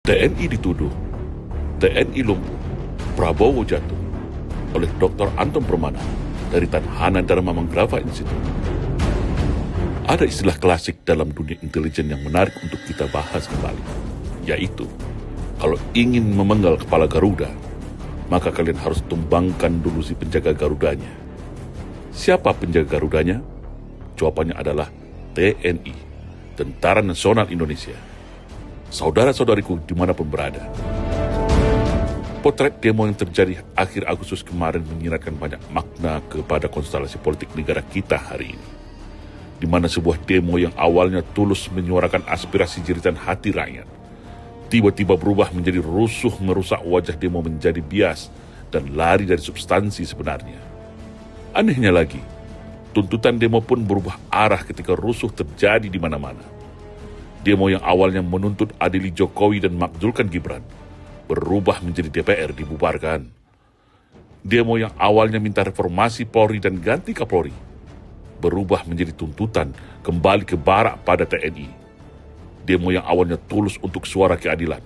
TNI dituduh, TNI lumpuh, Prabowo jatuh oleh Dr. Anton Permana dari Tanhana Dharma Mangrava Institute. Ada istilah klasik dalam dunia intelijen yang menarik untuk kita bahas kembali, yaitu kalau ingin memenggal kepala Garuda, maka kalian harus tumbangkan dulu si penjaga Garudanya. Siapa penjaga Garudanya? Jawabannya adalah TNI, Tentara Nasional Indonesia. Saudara-saudariku dimanapun berada, potret demo yang terjadi akhir Agustus kemarin menyiratkan banyak makna kepada konstelasi politik negara kita hari ini, di mana sebuah demo yang awalnya tulus menyuarakan aspirasi jeritan hati rakyat, tiba-tiba berubah menjadi rusuh merusak wajah demo menjadi bias dan lari dari substansi sebenarnya. Anehnya lagi, tuntutan demo pun berubah arah ketika rusuh terjadi di mana-mana. Demo yang awalnya menuntut adili Jokowi dan makzulkan Gibran berubah menjadi DPR dibubarkan. Demo yang awalnya minta reformasi Polri dan ganti Kapolri berubah menjadi tuntutan kembali ke barak pada TNI. Demo yang awalnya tulus untuk suara keadilan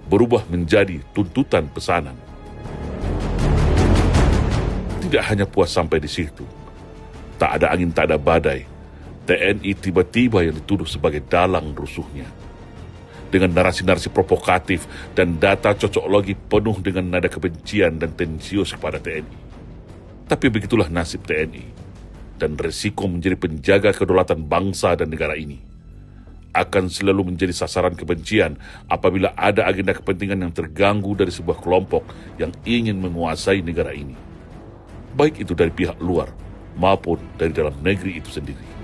berubah menjadi tuntutan pesanan. Tidak hanya puas sampai di situ, tak ada angin tak ada badai, TNI tiba-tiba yang dituduh sebagai dalang rusuhnya. Dengan narasi-narasi provokatif dan data cocoklogi penuh dengan nada kebencian dan tensius kepada TNI. Tapi begitulah nasib TNI, dan resiko menjadi penjaga kedaulatan bangsa dan negara ini. Akan selalu menjadi sasaran kebencian apabila ada agenda kepentingan yang terganggu dari sebuah kelompok yang ingin menguasai negara ini. Baik itu dari pihak luar maupun dari dalam negeri itu sendiri.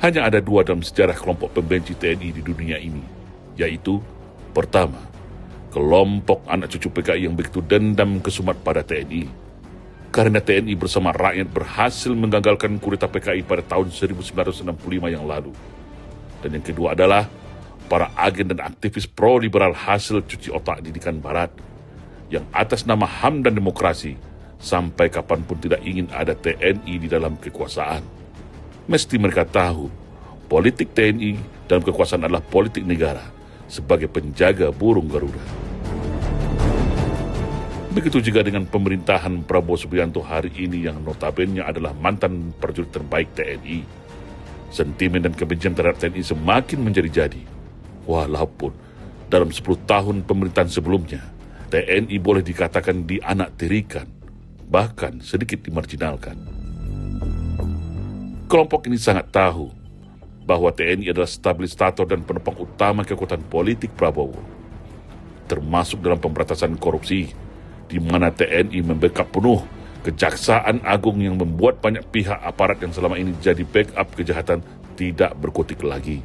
Hanya ada dua dalam sejarah kelompok pembenci TNI di dunia ini, yaitu pertama, kelompok anak cucu PKI yang begitu dendam kesumat pada TNI, karena TNI bersama rakyat berhasil menggagalkan kudeta PKI pada tahun 1965 yang lalu. Dan yang kedua adalah para agen dan aktivis pro-liberal hasil cuci otak didikan Barat, yang atas nama HAM dan demokrasi, sampai kapanpun tidak ingin ada TNI di dalam kekuasaan. Mesti mereka tahu, politik TNI dalam kekuasaan adalah politik negara sebagai penjaga burung Garuda. Begitu juga dengan pemerintahan Prabowo Subianto hari ini yang notabene adalah mantan prajurit terbaik TNI. Sentimen dan kebencian terhadap TNI semakin menjadi-jadi. Walaupun dalam 10 tahun pemerintahan sebelumnya, TNI boleh dikatakan dianaktirikan, bahkan sedikit dimarginalkan. Kelompok ini sangat tahu bahwa TNI adalah stabilisator dan penopang utama kekuatan politik Prabowo, termasuk dalam pemberantasan korupsi, di mana TNI membackup penuh Kejaksaan Agung yang membuat banyak pihak aparat yang selama ini jadi backup kejahatan tidak berkutik lagi,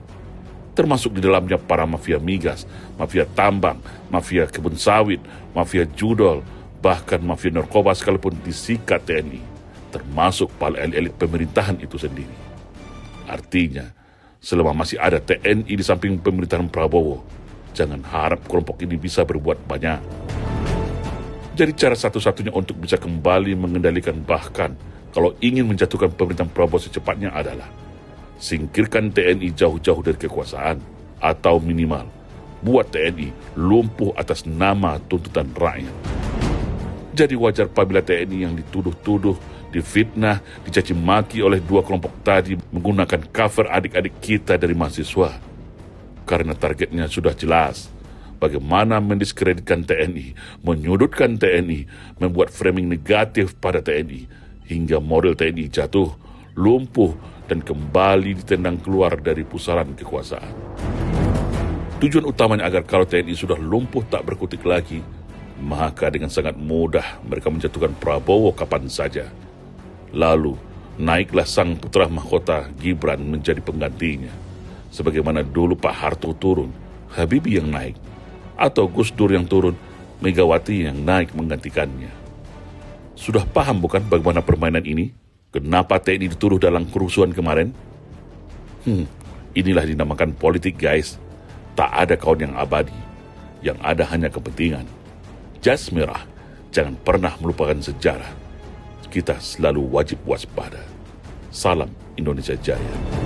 termasuk di dalamnya para mafia migas, mafia tambang, mafia kebun sawit, mafia judol, bahkan mafia narkoba sekalipun disikat TNI, termasuk para elit pemerintahan itu sendiri. Artinya, selama masih ada TNI di samping pemerintahan Prabowo, jangan harap kelompok ini bisa berbuat banyak. Jadi cara satu-satunya untuk bisa kembali mengendalikan, bahkan kalau ingin menjatuhkan pemerintahan Prabowo secepatnya adalah singkirkan TNI jauh-jauh dari kekuasaan, atau minimal buat TNI lumpuh atas nama tuntutan rakyat. Jadi wajar apabila TNI yang dituduh-tuduh, difitnah, dicaci maki oleh dua kelompok tadi menggunakan cover adik-adik kita dari mahasiswa. Karena targetnya sudah jelas, bagaimana mendiskreditkan TNI, menyudutkan TNI, membuat framing negatif pada TNI, hingga model TNI jatuh, lumpuh, dan kembali ditendang keluar dari pusaran kekuasaan. Tujuan utamanya agar kalau TNI sudah lumpuh tak berkutik lagi, maka dengan sangat mudah mereka menjatuhkan Prabowo kapan saja. Lalu, naiklah sang putra mahkota Gibran menjadi penggantinya. Sebagaimana dulu Pak Harto turun, Habibie yang naik. Atau Gus Dur yang turun, Megawati yang naik menggantikannya. Sudah paham bukan bagaimana permainan ini? Kenapa TNI dituduh dalam kerusuhan kemarin? Inilah dinamakan politik, guys. Tak ada kawan yang abadi. Yang ada hanya kepentingan. Jas merah, jangan pernah melupakan sejarah. Kita selalu wajib waspada. Salam Indonesia Jaya.